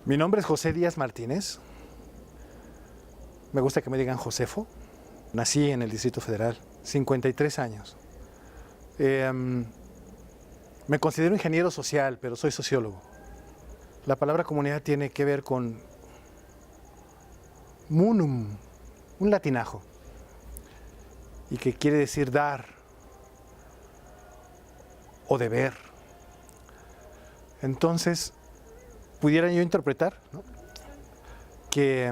Mi nombre es José Díaz Martínez. Me gusta que me digan Josefo. Nací en el Distrito Federal, 53 años. Me considero ingeniero social, pero soy sociólogo. La palabra comunidad tiene que ver con munum, un latinajo, y que quiere decir dar o deber. Entonces, pudiera yo interpretar, ¿no?, que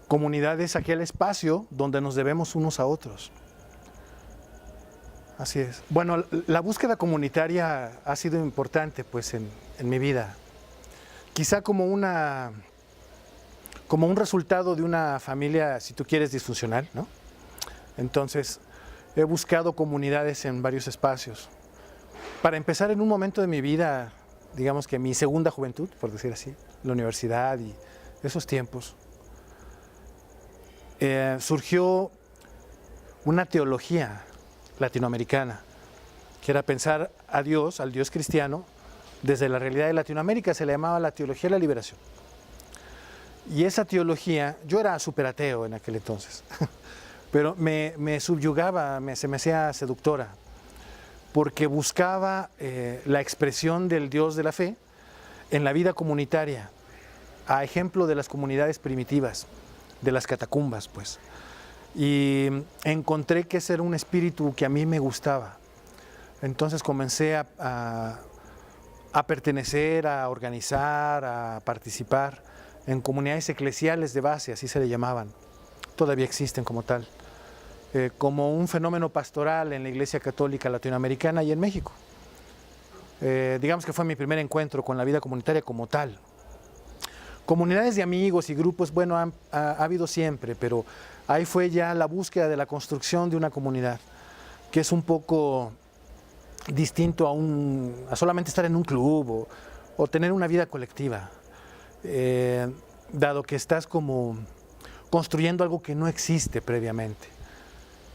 comunidad es aquel espacio donde nos debemos unos a otros. Así es. Bueno, la búsqueda comunitaria ha sido importante, pues, en mi vida. Quizá como un resultado de una familia, si tú quieres, disfuncional, ¿no? Entonces, he buscado comunidades en varios espacios. Para empezar, en un momento de mi vida, digamos que mi segunda juventud, por decir así, la universidad y esos tiempos, surgió una teología latinoamericana, que era pensar a Dios, al Dios cristiano, desde la realidad de Latinoamérica. Se le llamaba la teología de la liberación. Y esa teología, yo era súper ateo en aquel entonces, pero me subyugaba, se me hacía seductora, porque buscaba la expresión del Dios de la fe en la vida comunitaria, a ejemplo de las comunidades primitivas, de las catacumbas, pues. Y encontré que ese era un espíritu que a mí me gustaba. Entonces comencé a pertenecer, a organizar, a participar en comunidades eclesiales de base, así se le llamaban. Todavía existen como tal. Como un fenómeno pastoral en la Iglesia Católica Latinoamericana y en México. Digamos que fue mi primer encuentro con la vida comunitaria como tal. Comunidades de amigos y grupos, bueno, ha habido siempre, pero ahí fue ya la búsqueda de la construcción de una comunidad, que es un poco distinto a solamente estar en un club o tener una vida colectiva, dado que estás como construyendo algo que no existe previamente.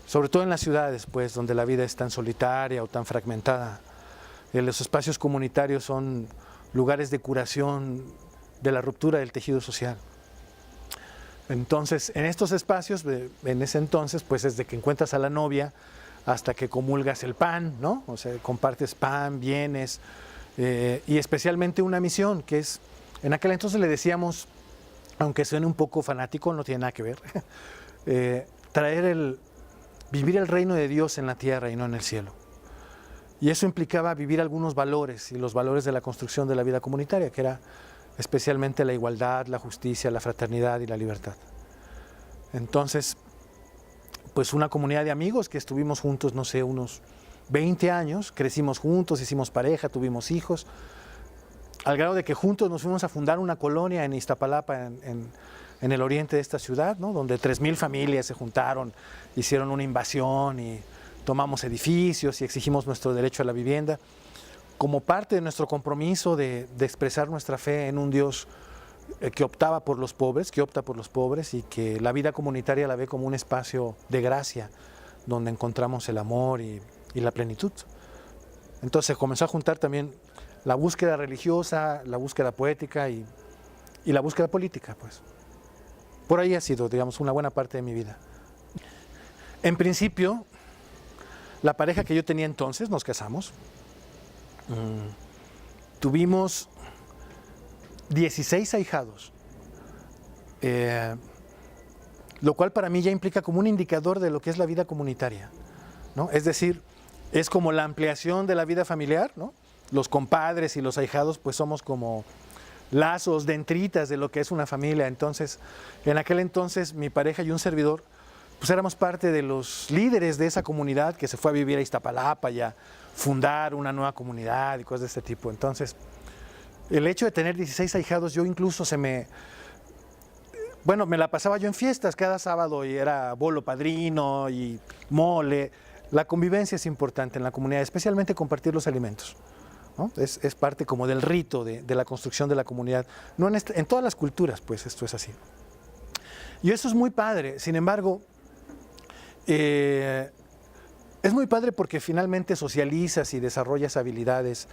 Sobre todo en las ciudades, pues, donde la vida es tan solitaria o tan fragmentada. Los espacios comunitarios son lugares de curación de la ruptura del tejido social. Entonces, en estos espacios, en ese entonces, pues desde que encuentras a la novia hasta que comulgas el pan, ¿no? O sea, compartes pan, bienes, y especialmente una misión, que es, en aquel entonces le decíamos, aunque suene un poco fanático, no tiene nada que ver, vivir el reino de Dios en la tierra y no en el cielo. Y eso implicaba vivir algunos valores, y los valores de la construcción de la vida comunitaria, que era especialmente la igualdad, la justicia, la fraternidad y la libertad. Entonces, pues una comunidad de amigos que estuvimos juntos, no sé, unos 20 años, crecimos juntos, hicimos pareja, tuvimos hijos, al grado de que juntos nos fuimos a fundar una colonia en Iztapalapa, en el oriente de esta ciudad, ¿no?, donde 3,000 familias se juntaron, hicieron una invasión y tomamos edificios y exigimos nuestro derecho a la vivienda, como parte de nuestro compromiso de expresar nuestra fe en un Dios que optaba por los pobres, que opta por los pobres, y que la vida comunitaria la ve como un espacio de gracia donde encontramos el amor y la plenitud. Entonces se comenzó a juntar también la búsqueda religiosa, la búsqueda poética y la búsqueda política, pues. Por ahí ha sido, digamos, una buena parte de mi vida. En principio, la pareja que yo tenía entonces, nos casamos. Tuvimos 16 ahijados, lo cual para mí ya implica como un indicador de lo que es la vida comunitaria, ¿no? Es decir, es como la ampliación de la vida familiar, ¿no? Los compadres y los ahijados pues somos como lazos, dentritas de lo que es una familia. Entonces, en aquel entonces mi pareja y un servidor pues éramos parte de los líderes de esa comunidad que se fue a vivir a Iztapalapa y a fundar una nueva comunidad y cosas de este tipo. Entonces, el hecho de tener 16 ahijados, yo incluso me la pasaba yo en fiestas cada sábado y era bolo padrino y mole. La convivencia es importante en la comunidad, especialmente compartir los alimentos, ¿no? Es parte como del rito de la construcción de la comunidad. No en todas las culturas, pues esto es así. Y eso es muy padre. Sin embargo, es muy padre porque finalmente socializas y desarrollas habilidades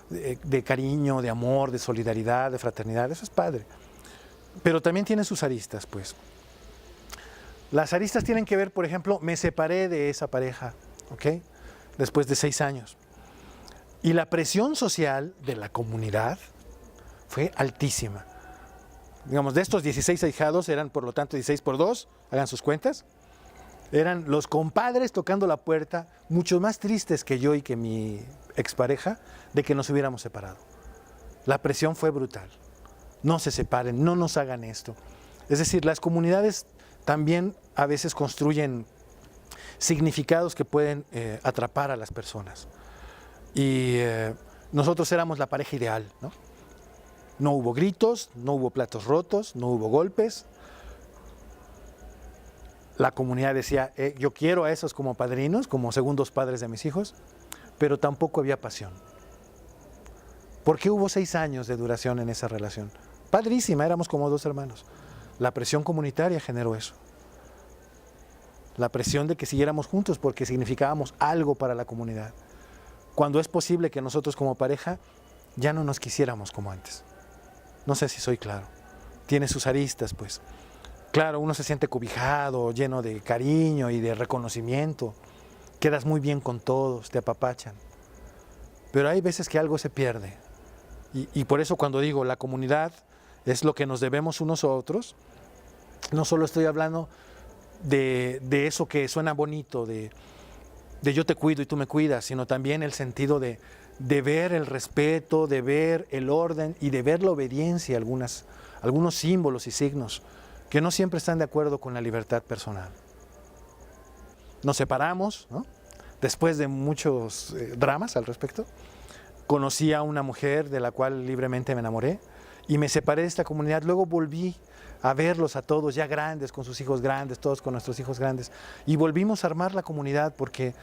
de cariño, de amor, de solidaridad, de fraternidad, eso es padre. Pero también tiene sus aristas, pues. Las aristas tienen que ver, por ejemplo, me separé de esa pareja, ¿ok? Después de 6 años. Y la presión social de la comunidad fue altísima. Digamos, de estos 16 ahijados eran, por lo tanto, 16 por 2, hagan sus cuentas. Eran los compadres tocando la puerta, mucho más tristes que yo y que mi expareja, de que nos hubiéramos separado. La presión fue brutal. No se separen, no nos hagan esto. Es decir, las comunidades también a veces construyen significados que pueden atrapar a las personas. Y nosotros éramos la pareja ideal, ¿no? No hubo gritos, no hubo platos rotos, no hubo golpes. La comunidad decía, yo quiero a esos como padrinos, como segundos padres de mis hijos, pero tampoco había pasión. ¿Por qué hubo 6 años de duración en esa relación? Padrísima, éramos como 2 hermanos. La presión comunitaria generó eso. La presión de que siguiéramos juntos porque significábamos algo para la comunidad. Cuando es posible que nosotros como pareja ya no nos quisiéramos como antes. No sé si soy claro. Tiene sus aristas, pues. Claro, uno se siente cobijado, lleno de cariño y de reconocimiento. Quedas muy bien con todos, te apapachan. Pero hay veces que algo se pierde. Y por eso cuando digo la comunidad es lo que nos debemos unos a otros, no solo estoy hablando de eso que suena bonito, de yo te cuido y tú me cuidas, sino también el sentido de ver el respeto, de ver el orden y de ver la obediencia a algunos símbolos y signos que no siempre están de acuerdo con la libertad personal. Nos separamos, ¿no? Después de muchos dramas al respecto. Conocí a una mujer de la cual libremente me enamoré y me separé de esta comunidad. Luego volví a verlos a todos ya grandes, con sus hijos grandes, todos con nuestros hijos grandes. Y volvimos a armar la comunidad porque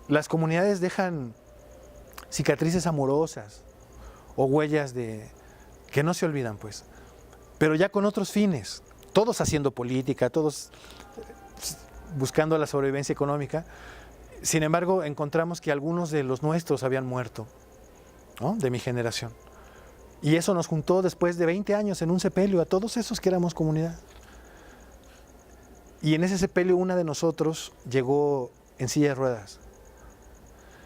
las comunidades dejan cicatrices amorosas o huellas que no se olvidan, pues. Pero ya con otros fines, todos haciendo política, todos buscando la sobrevivencia económica. Sin embargo, encontramos que algunos de los nuestros habían muerto, ¿no? De mi generación. Y eso nos juntó después de 20 años en un sepelio, a todos esos que éramos comunidad. Y en ese sepelio una de nosotros llegó en silla de ruedas.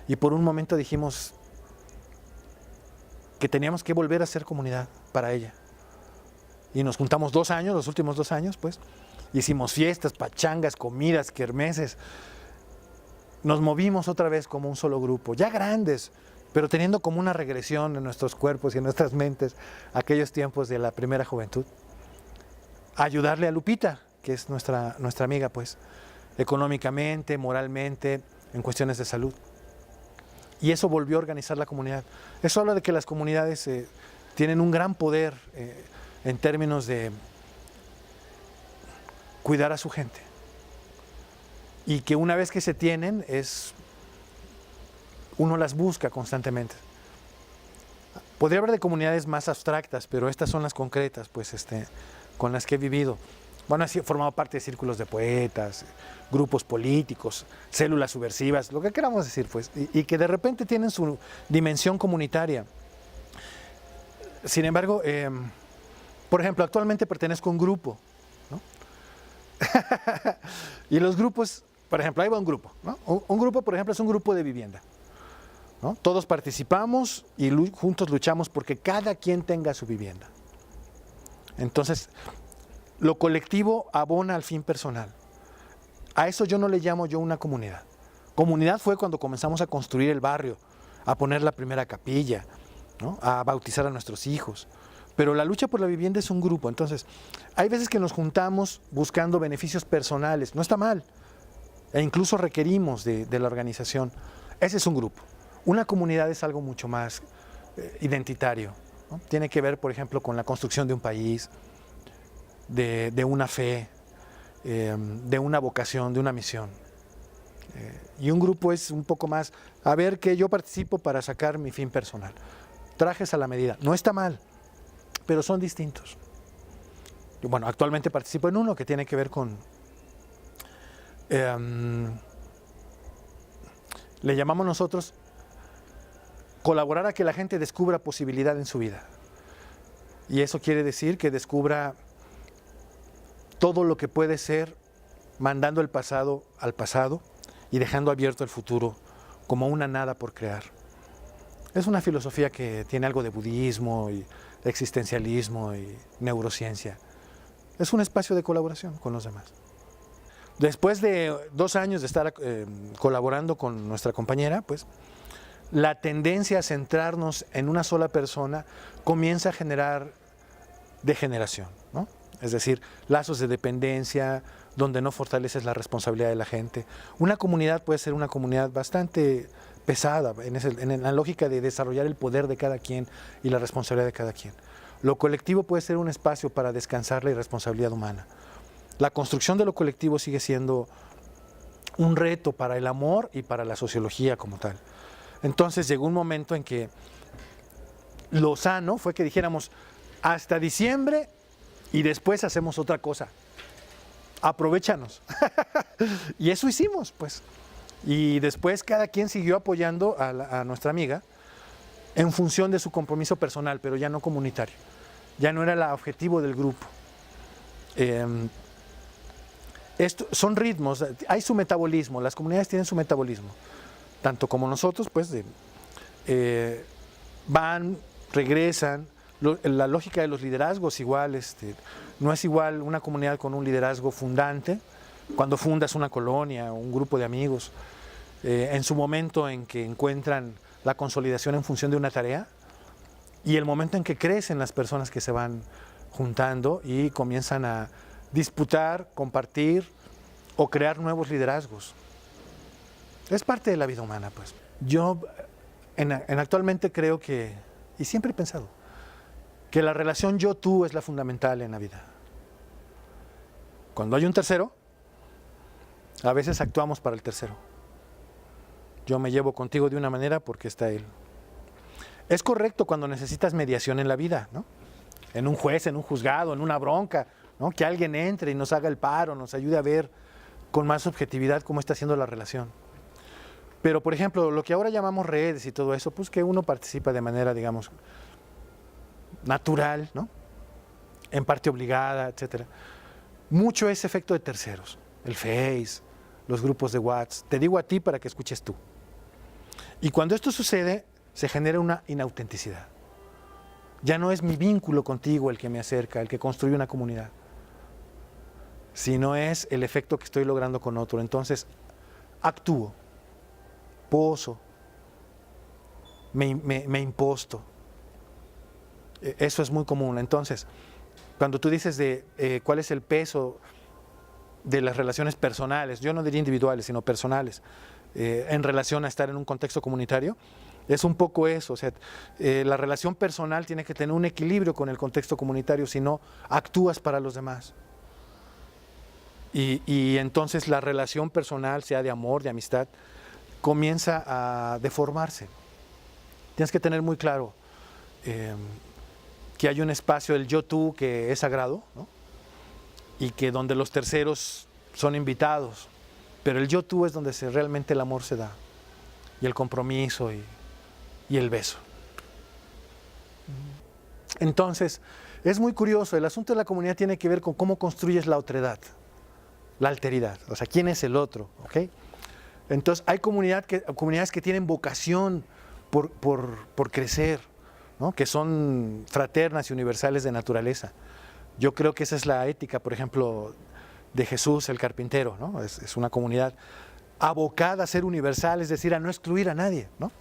Y por un momento dijimos que teníamos que volver a ser comunidad para ella. Y nos juntamos 2 años, los últimos 2 años, pues. Hicimos fiestas, pachangas, comidas, kermeses. Nos movimos otra vez como un solo grupo, ya grandes, pero teniendo como una regresión en nuestros cuerpos y en nuestras mentes a aquellos tiempos de la primera juventud. Ayudarle a Lupita, que es nuestra amiga, pues, económicamente, moralmente, en cuestiones de salud. Y eso volvió a organizar la comunidad. Eso habla de que las comunidades tienen un gran poder en términos de cuidar a su gente. Y que una vez que se tienen, uno las busca constantemente. Podría hablar de comunidades más abstractas, pero estas son las concretas, pues, con las que he vivido. Bueno, he formado parte de círculos de poetas, grupos políticos, células subversivas, lo que queramos decir, pues, y que de repente tienen su dimensión comunitaria. Sin embargo, por ejemplo, actualmente pertenezco a un grupo, ¿no? Y los grupos, por ejemplo, ahí va un grupo, ¿no? Un grupo, por ejemplo, es un grupo de vivienda, ¿no? Todos participamos y juntos luchamos porque cada quien tenga su vivienda. Entonces, lo colectivo abona al fin personal. A eso yo no le llamo yo una comunidad. Comunidad fue cuando comenzamos a construir el barrio, a poner la primera capilla, ¿no? A bautizar a nuestros hijos. Pero la lucha por la vivienda es un grupo. Entonces, hay veces que nos juntamos buscando beneficios personales. No está mal. E incluso requerimos de la organización. Ese es un grupo. Una comunidad es algo mucho más identitario, ¿no? Tiene que ver, por ejemplo, con la construcción de un país, de una fe, de una vocación, de una misión. Y un grupo es un poco más, a ver que yo participo para sacar mi fin personal. Trajes a la medida. No está mal, pero son distintos. Yo, bueno, actualmente participo en uno que tiene que ver con... le llamamos nosotros colaborar a que la gente descubra posibilidad en su vida. Y eso quiere decir que descubra todo lo que puede ser, mandando el pasado al pasado y dejando abierto el futuro como una nada por crear. Es una filosofía que tiene algo de budismo y existencialismo y neurociencia. Es un espacio de colaboración con los demás. Después de 2 años de estar colaborando con nuestra compañera, pues la tendencia a centrarnos en una sola persona comienza a generar degeneración, ¿no? Es decir, lazos de dependencia, donde no fortaleces la responsabilidad de la gente. Una comunidad puede ser una comunidad bastante pesada en la lógica de desarrollar el poder de cada quien y la responsabilidad de cada quien. Lo colectivo puede ser un espacio para descansar la irresponsabilidad humana. La construcción de lo colectivo sigue siendo un reto para el amor y para la sociología como tal. Entonces llegó un momento en que lo sano fue que dijéramos hasta diciembre y después hacemos otra cosa. Aprovéchanos. Y eso hicimos, pues. Y después cada quien siguió apoyando a nuestra amiga en función de su compromiso personal, pero ya no comunitario. Ya no era el objetivo del grupo. Son ritmos, hay su metabolismo, las comunidades tienen su metabolismo. Tanto como nosotros, pues, van, regresan. La lógica de los liderazgos igual, no es igual una comunidad con un liderazgo fundante, cuando fundas una colonia o un grupo de amigos, en su momento en que encuentran la consolidación en función de una tarea, y el momento en que crecen las personas que se van juntando y comienzan a disputar, compartir o crear nuevos liderazgos. Es parte de la vida humana, pues. Yo actualmente creo que, y siempre he pensado, que la relación yo-tú es la fundamental en la vida. Cuando hay un tercero, a veces actuamos para el tercero. Yo me llevo contigo de una manera porque está él. Es correcto cuando necesitas mediación en la vida, ¿no? En un juez, en un juzgado, en una bronca, ¿no? Que alguien entre y nos haga el paro, nos ayude a ver con más objetividad cómo está siendo la relación. Pero, por ejemplo, lo que ahora llamamos redes y todo eso, pues que uno participa de manera, digamos, natural, ¿no? En parte obligada, etcétera. Mucho es efecto de terceros, el Face, los grupos de WhatsApp. Te digo a ti para que escuches tú. Y cuando esto sucede, se genera una inautenticidad. Ya no es mi vínculo contigo el que me acerca, el que construye una comunidad, sino es el efecto que estoy logrando con otro. Entonces, actúo, poso, me imposto. Eso es muy común. Entonces, cuando tú dices de cuál es el peso de las relaciones personales, yo no diría individuales, sino personales, en relación a estar en un contexto comunitario, es un poco eso. O sea, la relación personal tiene que tener un equilibrio con el contexto comunitario, si no, actúas para los demás. Y entonces la relación personal, sea de amor, de amistad, comienza a deformarse. Tienes que tener muy claro que hay un espacio del yo-tú que es sagrado, ¿no? Y que donde los terceros son invitados, pero el yo-tú es donde realmente el amor se da, y el compromiso y el beso. Entonces, es muy curioso, el asunto de la comunidad tiene que ver con cómo construyes la otredad, la alteridad, o sea, quién es el otro, ¿ok? Entonces, hay comunidades que tienen vocación por crecer, ¿no? Que son fraternas y universales de naturaleza. Yo creo que esa es la ética, por ejemplo, de Jesús el carpintero, ¿no? Es una comunidad abocada a ser universal, es decir, a no excluir a nadie, ¿no?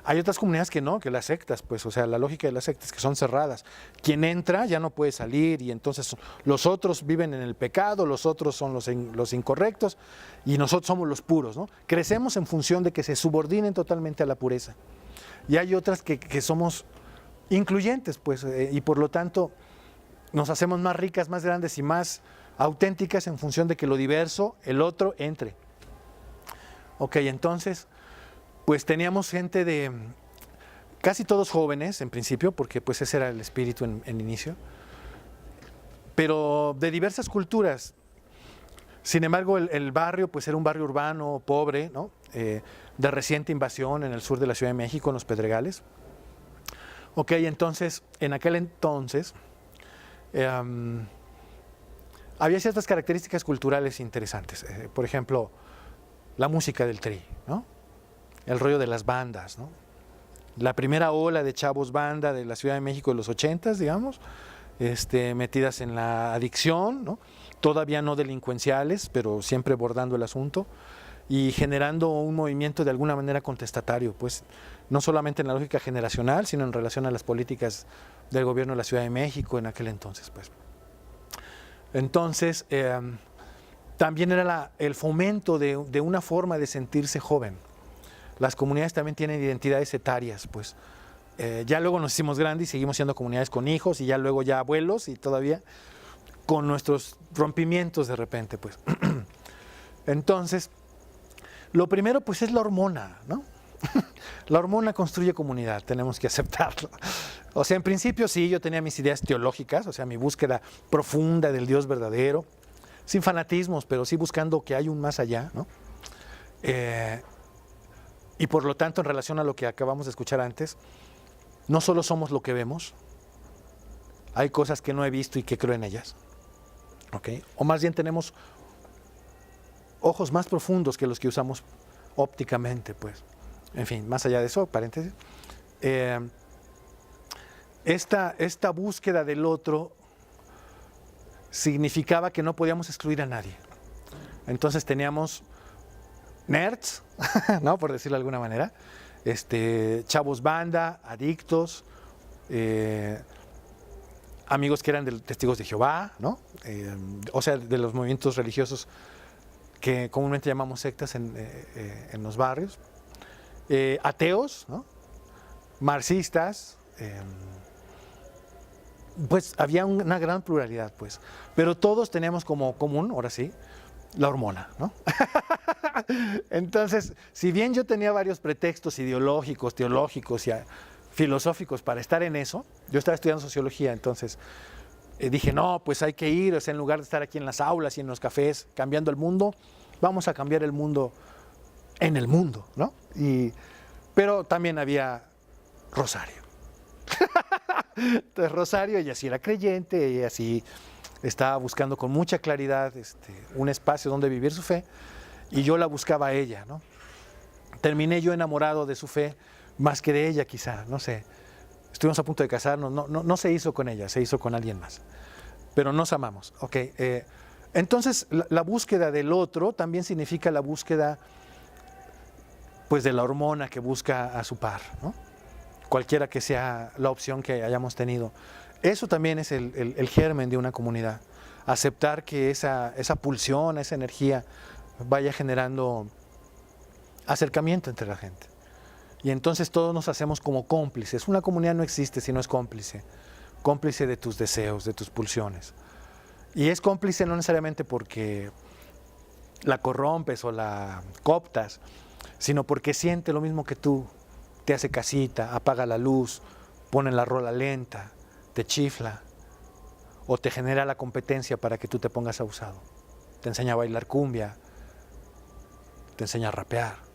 Hay otras comunidades que no, que las sectas, pues, o sea, la lógica de las sectas que son cerradas. Quien entra ya no puede salir y entonces los otros viven en el pecado, los otros son los incorrectos y nosotros somos los puros, ¿no? Crecemos en función de que se subordinen totalmente a la pureza. Y hay otras que somos incluyentes, pues, y por lo tanto nos hacemos más ricas, más grandes y más auténticas en función de que lo diverso, el otro, entre. Ok, entonces, pues teníamos gente de, casi todos jóvenes en principio, porque pues ese era el espíritu en inicio, pero de diversas culturas. Sin embargo, el barrio pues era un barrio urbano, pobre, ¿no? de reciente invasión en el sur de la Ciudad de México, en los Pedregales. Ok, entonces, en aquel entonces, había ciertas características culturales interesantes. Por ejemplo, la música del Tri, ¿no? El rollo de las bandas, ¿no? La primera ola de chavos banda de la Ciudad de México de los 80s, digamos, metidas en la adicción, ¿no? Todavía no delincuenciales, pero siempre bordando el asunto y generando un movimiento de alguna manera contestatario, pues no solamente en la lógica generacional, sino en relación a las políticas del gobierno de la Ciudad de México en aquel entonces, pues. Entonces, también era el fomento de una forma de sentirse joven. Las comunidades también tienen identidades etarias, pues. Ya luego nos hicimos grandes y seguimos siendo comunidades con hijos y ya luego ya abuelos y todavía con nuestros rompimientos de repente, pues. Entonces, lo primero pues es la hormona, ¿no? La hormona construye comunidad, tenemos que aceptarlo. O sea, en principio sí, yo tenía mis ideas teológicas, o sea, mi búsqueda profunda del Dios verdadero, sin fanatismos, pero sí buscando que hay un más allá, ¿no? Y por lo tanto, en relación a lo que acabamos de escuchar antes, no solo somos lo que vemos, hay cosas que no he visto y que creo en ellas, ¿ok? O más bien tenemos ojos más profundos que los que usamos ópticamente, pues. En fin, más allá de eso, paréntesis. Esta búsqueda del otro significaba que no podíamos excluir a nadie. Entonces teníamos nerds, ¿no? Por decirlo de alguna manera, chavos banda, adictos, amigos que eran de testigos de Jehová, ¿no? O sea, de los movimientos religiosos que comúnmente llamamos sectas en los barrios, ateos, ¿no? Marxistas, pues había una gran pluralidad, pues, pero todos teníamos como común, ahora sí, la hormona, ¿no? Entonces, si bien yo tenía varios pretextos ideológicos, teológicos y filosóficos para estar en eso, yo estaba estudiando sociología, entonces dije, no, pues hay que ir, o sea, en lugar de estar aquí en las aulas y en los cafés cambiando el mundo, vamos a cambiar el mundo en el mundo, ¿no? Pero también había Rosario. Entonces Rosario, ella sí era creyente, ella sí estaba buscando con mucha claridad un espacio donde vivir su fe, y yo la buscaba a ella, ¿no? Terminé yo enamorado de su fe más que de ella, quizá, no sé. Estuvimos a punto de casarnos, no se hizo con ella, se hizo con alguien más. Pero nos amamos, ok. Entonces, la búsqueda del otro también significa la búsqueda, pues, de la hormona que busca a su par, ¿no? Cualquiera que sea la opción que hayamos tenido. Eso también es el germen de una comunidad. Aceptar que esa pulsión, esa energía vaya generando acercamiento entre la gente. Y entonces todos nos hacemos como cómplices. Una comunidad no existe si no es cómplice. Cómplice de tus deseos, de tus pulsiones. Y es cómplice no necesariamente porque la corrompes o la cooptas, sino porque siente lo mismo que tú. Te hace casita, apaga la luz, pone la rola lenta, te chifla o te genera la competencia para que tú te pongas abusado. Te enseña a bailar cumbia, te enseña a rapear.